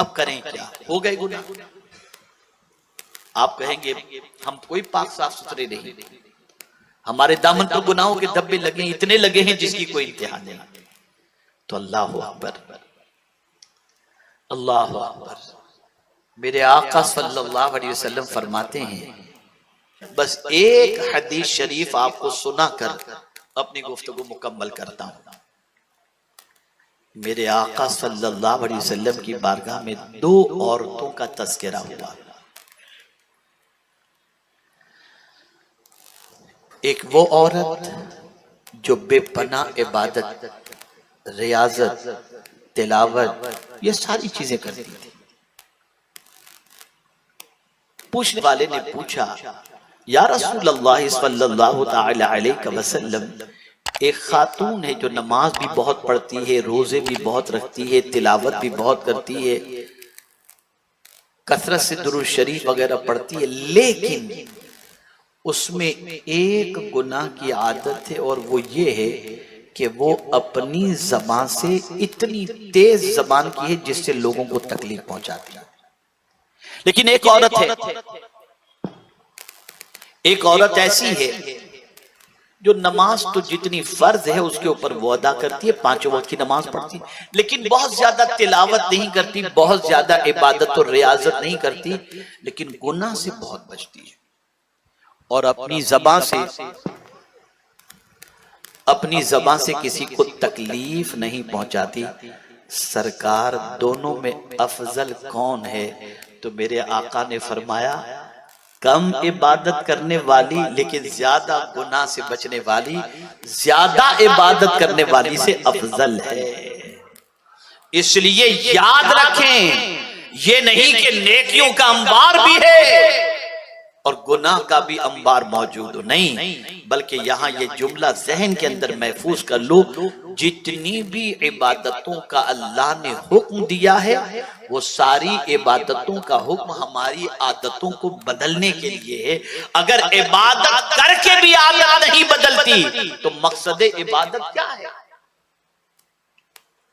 अब करें क्या, हो गए गुनाह। आप कहेंगे हम कोई पाक साफ सुथरे नहीं, हमारे दामन पर गुनाहों के धब्बे लगे, इतने लगे हैं जिसकी कोई इंतहा नहीं। तो अल्लाह अकबर, अल्लाह अकबर। मेरे आका सल्लल्लाहु अलैहि वसल्लम फरमाते हैं, बस एक हदीस शरीफ आपको सुनाकर अपनी गुफ्तगू मुकम्मल करता हूं। मेरे आका सल्लल्लाहु अलैहि वसल्लम की बारगाह में दो औरतों का तज़किरा हुआ। एक वो औरत जो बेपनाह इबादत, रियाजत, तिलावत ये सारी चीजें करती थी। पूछने वाले ने पूछा, या रसूल अल्लाह सल्लल्लाहु तआला अलैहि वसल्लम, एक खातून है जो नमाज भी बहुत पढ़ती है, रोजे भी बहुत रखती है, तिलावत भी बहुत करती है, कसरत से दुरूद शरीफ वगैरह पढ़ती है, लेकिन उसमें एक गुनाह की आदत है और वो ये है कि वो अपनी जबान से इतनी तेज जबान की है जिससे लोगों को तकलीफ पहुंचाती है। लेकिन एक औरत है, एक औरत ऐसी है जो नमाज तो जितनी फर्ज है उसके ऊपर वो अदा करती है, 5 वक्त की नमाज पढ़ती है, लेकिन बहुत ज्यादा तिलावत नहीं करती, बहुत ज्यादा इबादत और रियाजत नहीं करती, लेकिन गुनाह से बहुत बचती है और अपनी जबान से किसी को तकलीफ नहीं पहुंचाती। सरकार, दोनों में अफजल कौन है? तो मेरे आका ने फरमाया, कम इबादत करने वाली लेकिन ज्यादा गुनाह से बचने वाली ज्यादा इबादत करने वाली से अफजल है। इसलिए याद रखें, ये नहीं कि नेकियों का अंबार भी है और गुनाह का भी अंबार मौजूद हो, नहीं, बल्कि यहां ये जुमला जहन के अंदर महफूज कर लो, जितनी भी इबादतों का अल्लाह ने हुक्म दिया है वो सारी इबादतों का हुक्म हमारी आदतों को बदलने के लिए है। अगर इबादत करके भी आदत नहीं बदलती तो मकसद इबादत क्या है?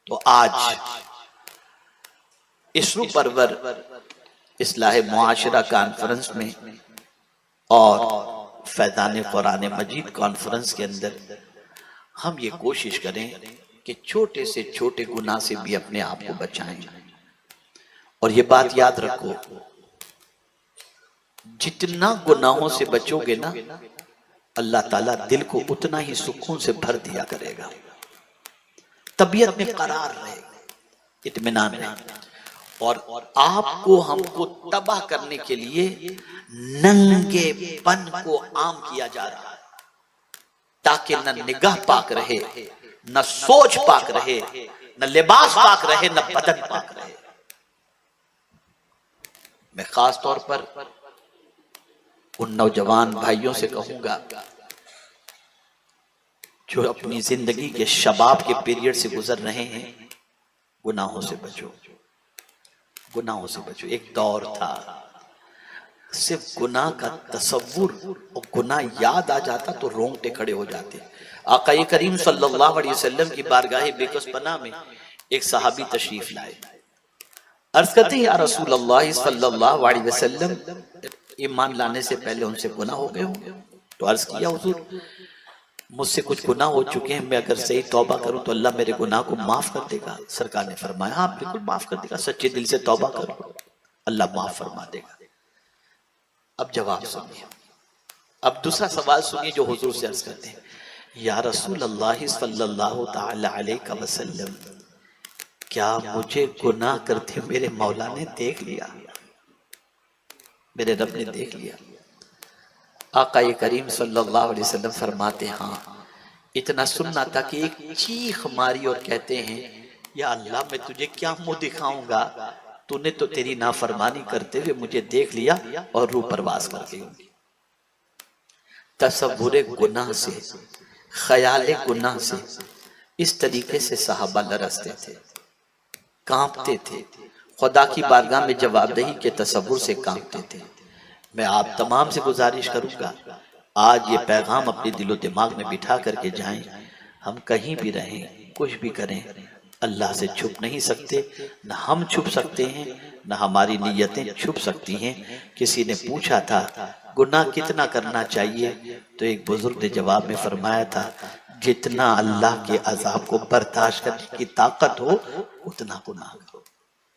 तो आज इसरू परवर इस्लाह मुआशरा कॉन्फ्रेंस में और फैज़ान कुरान मजीद कॉन्फ्रेंस के अंदर हम ये कोशिश करें कि छोटे से छोटे गुनाह से भी अपने आप को बचाएं। और ये बात याद रखो, जितना गुनाहों से बचोगे ना, अल्लाह ताला दिल को उतना ही सुकून से भर दिया करेगा, तबीयत में करार रहेगा, इत्मीनान रहेगा। और आपको हमको तबाह करने के लिए नंगेपन को आम किया जा रहा है, ताकि न निगाह पाक रहे, न सोच पाक रहे, न लिबास पाक रहे, न बदन पाक रहे। मैं खास तौर पर उन नौजवान भाइयों से कहूंगा जो अपनी जिंदगी के शबाब के पीरियड से गुजर रहे हैं, गुनाहों से बचो, गुनाहों से बचो। एक दौर था सिर्फ गुनाह का तसव्वुर और गुनाह याद आ जाता तो रोंगटे खड़े हो जाते। आका करीम सल्लल्लाहु अलैहि वसल्लम की बारगाह बेकसपना में एक सहाबी तशरीफ लाए, अर्ज करते हैं, या रसूल अल्लाह सल्लल्लाहु अलैहि वसल्लम, ईमान लाने से पहले उनसे गुनाह हो गए होंगे? तो अर्ज किया, हुजूर मुझसे कुछ गुनाह हो चुके हैं, मैं अगर सही तौबा करूं तो अल्लाह मेरे गुनाह को माफ कर देगा? सरकार ने फरमाया, हाँ बिल्कुल माफ कर देगा, सच्चे दिल से तौबा करो, अल्लाह माफ फरमा देगा। अब जवाब सुनिए, अब दूसरा सवाल सुनिए जो हुजूर से अर्ज करते हैं, या रसूल अल्लाह सल्लल्लाहु तआला अलैहि वसल्लम, क्या मुझे गुनाह करते मेरे मौला ने देख लिया, मेरे रब ने देख लिया? आका करीम सल्लल्लाहु अलैहि वसल्लम फरमाते, हाँ, इतना सुनना था कि एक चीख मारी और कहते हैं, या अल्लाह मैं तुझे क्या मुंह दिखाऊंगा, तूने तो तेरी नाफरमानी करते हुए मुझे देख लिया और रूह परवास कर ली। तसव्वुरे गुनाह से, ख्याले गुनाह से इस तरीके से सहाबा लरसते थे, कांपते थे, खुदा की बारगाह में जवाबदेही के तसव्वुर से कांपते थे। मैं आप तमाम से गुजारिश करूंगा, आज ये पैगाम अपने दिलो दिमाग में बिठा करके जाएं, हम कहीं भी रहें, कुछ भी करें, अल्लाह से छुप नहीं सकते, न हम छुप सकते हैं, न हमारी नीयतें छुप सकती हैं। किसी ने पूछा था गुनाह कितना करना चाहिए, तो एक बुजुर्ग ने जवाब में फरमाया था जितना अल्लाह के अजाब को बर्दाश्त करने की ताकत हो उतना गुनाह करो।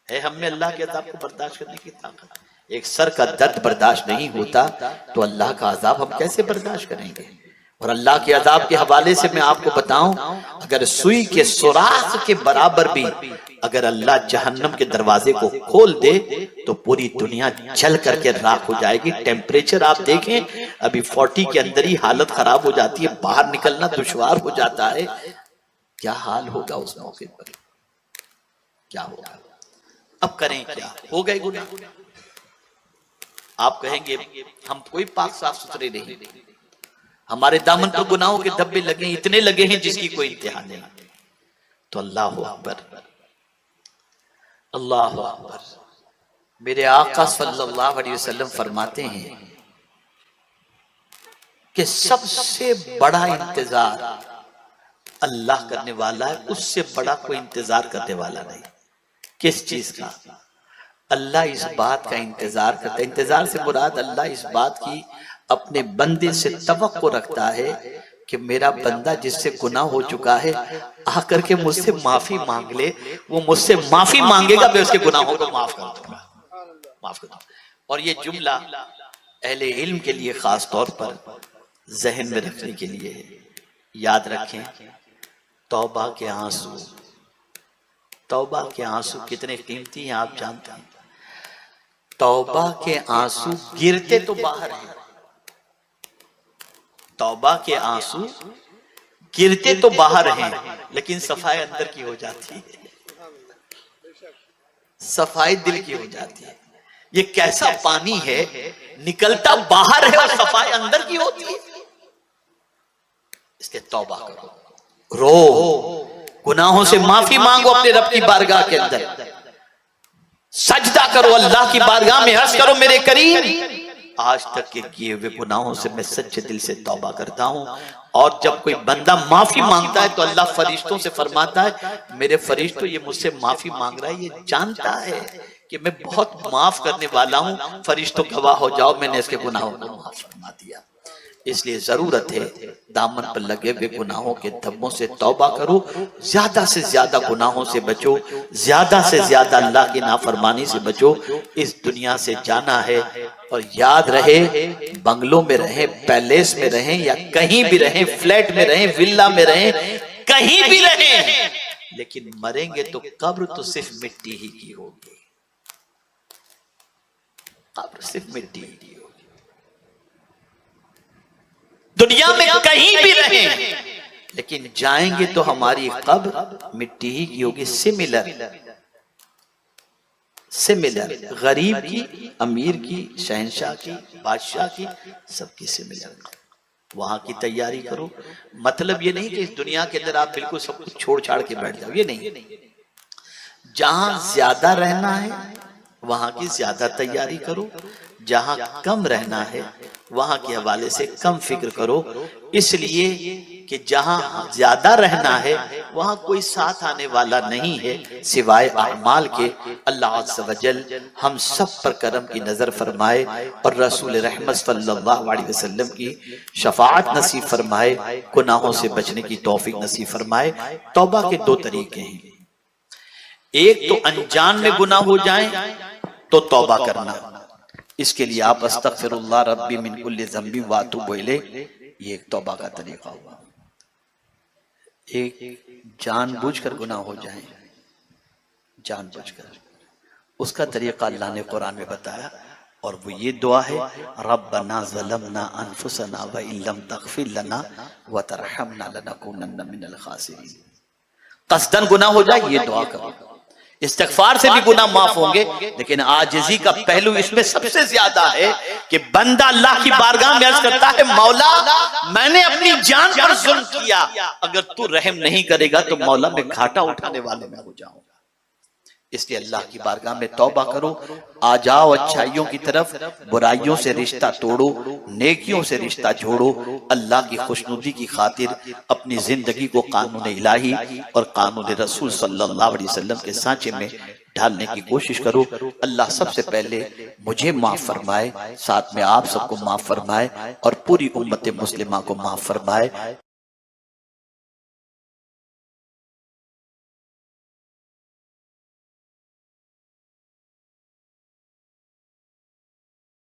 है हम में अल्लाह के अजाब को बर्दाश्त करने की ताकत? एक सर का दर्द बर्दाश्त नहीं होता तो अल्लाह का अजाब हम कैसे बर्दाश्त करेंगे? और अल्लाह के अजाब के हवाले से मैं आपको बताऊं, अगर सुई के सुराख के बराबर भी अगर अल्लाह जहन्नम के दरवाजे को खोल दे तो पूरी दुनिया जल करके राख हो जाएगी। टेम्परेचर आप देखें, अभी 40 के अंदर ही हालत खराब हो जाती है, बाहर निकलना दुश्वार हो जाता है। क्या हाल होगा उस मौके पर, क्या होगा? अब करें क्या? हो गए गुनाह। आप कहेंगे हम कोई पाक साफ सुथरे नहीं, हमारे दामन पर गुनाहों के धब्बे लगे, इतने लगे हैं जिसकी कोई इंतहा नहीं। तो अल्लाह अकबर, अल्लाह अकबर। मेरे आका सल्लल्लाहु अलैहि वसल्लम फरमाते हैं कि सबसे बड़ा इंतजार अल्लाह करने वाला है, उससे बड़ा कोई इंतजार करने वाला नहीं। किस चीज का? अल्लाह इस बात का इंतजार करता है। इंतजार से मुराद अल्लाह इस बात की अपने बंदे से तवक्को रखता है कि मेरा बंदा जिससे गुनाह हो चुका है आकर के मुझसे माफी मांग ले। वो मुझसे माफी मांगेगा, मैं उसके गुनाहों को माफ कर दूंगा, माफ कर दूंगा। और ये जुमला अहले इल्म के लिए खास तौर पर जहन में रखने के लिए है। याद रखें, तौबा के आंसू, तौबा के आंसू कितने कीमती हैं आप जानते हैं। तौबा के आंसू गिरते तो बाहर हैं, तौबा के आंसू गिरते तो बाहर हैं, लेकिन सफाई अंदर की हो जाती है, सफाई दिल की हो जाती है। ये कैसा पानी है, निकलता बाहर है और सफाई अंदर की होती है। इसके तौबा करो, रो, गुनाहों से माफी मांगो अपने रब की बारगाह के अंदर, सजदा करो अल्लाह की बारगाह में, अर्ज करो मेरे करीम आज तक के किए हुए गुनाहों से मैं सच्चे दिल से तौबा करता हूं। और जब कोई बंदा माफी मांगता है तो अल्लाह फरिश्तों से फरमाता है मेरे फरिश्तों ये मुझसे माफी मांग रहा है, ये जानता है कि मैं बहुत माफ करने वाला हूं। फरिश्तों गवाह हो जाओ मैंने इसके गुनाहों को माफ फरमा दिया। इसलिए जरूरत है दामन पर लगे हुए गुनाहों के धब्बों से तौबा करो, ज्यादा से ज्यादा गुनाहों से बचो, ज्यादा से ज्यादा अल्लाह की नाफरमानी से बचो। इस दुनिया से जाना है और याद रहे, बंगलों में रहें, पैलेस में रहें या कहीं भी रहें, फ्लैट में रहें, विल्ला में रहें, कहीं भी रहें, लेकिन मरेंगे तो कब्र तो सिर्फ मिट्टी ही की होगी, कब्र सिर्फ मिट्टी ही की होगी। दुनिया में कहीं भी रहें, लेकिन जाएंगे तो हमारी कब्र मिट्टी ही की होगी। सिमिलर, सिमिलर, गरीब की, अमीर की, शहंशाह की, बादशाह की, सबकी सिमिलर। वहां की तैयारी करो। मतलब ये नहीं कि इस दुनिया के अंदर आप बिल्कुल सब कुछ छोड़ छाड़ के बैठ जाओ, ये नहीं। जहां ज्यादा रहना है वहां की ज्यादा तैयारी करो, जहां कम रहना है वहां के हवाले से कम फिक्र करो। इसलिए कि जहां ज्यादा रहना है वहां कोई साथ आने वाला नहीं है सिवाय अमाल के। अल्लाह अज़्ज़ व जल हम सब पर करम की नजर फरमाए और रसूल रहमत सल्लल्लाहु अलैहि वसल्लम की शफाअत नसीब फरमाए, गुनाहों से बचने की तौफीक नसीब फरमाए। तौबा के दो तरीके हैं, एक तो अनजान में गुनाह हो जाए तो तौबा करना, इसके लिए आप अस्तगफिरुल्लाह रब्बी मिन कुल्ली ज़ंबी व अतूबु इलैह, ये एक तौबा का तरीका हुआ। एक जानबूझकर गुनाह हो जाए, जानबूझकर, उसका तरीका अल्लाह ने कुरान में बताया और वो ये दुआ है, रब्बना ज़लमना अनफुसना व इन लम तग़फिर लना व तरहमना लनकूनन्ना मिनल खासिरीन। कसदन गुनाह हो जाए ये दुआ करो। इस्तिग़फ़ार से भी गुनाह माफ होंगे, लेकिन आजिज़ी का पहलू इसमें सबसे ज्यादा है कि बंदा अल्लाह की बारगाह में अर्ज़ करता है, मौला मैंने अपनी जान पर जुल्म किया, अगर तू रहम नहीं करेगा तो मौला मैं घाटा उठाने वाले में हो जाऊंगा। इसलिए अल्लाह की बारगाह में तौबा करो, आ जाओ अच्छाइयों की तरफ, बुराइयों से रिश्ता तोड़ो, नेकियों से रिश्ता जोड़ो, अल्लाह की खुशनुदी की खातिर अपनी जिंदगी को कानून इलाही और कानून रसूल सल्लल्लाहु अलैहि वसल्लम के सांचे में ढालने की कोशिश करो। अल्लाह सबसे पहले मुझे माफ फरमाए, साथ में आप सबको माफ फरमाए और पूरी उम्मत मुस्लिमा को माफ फरमाए।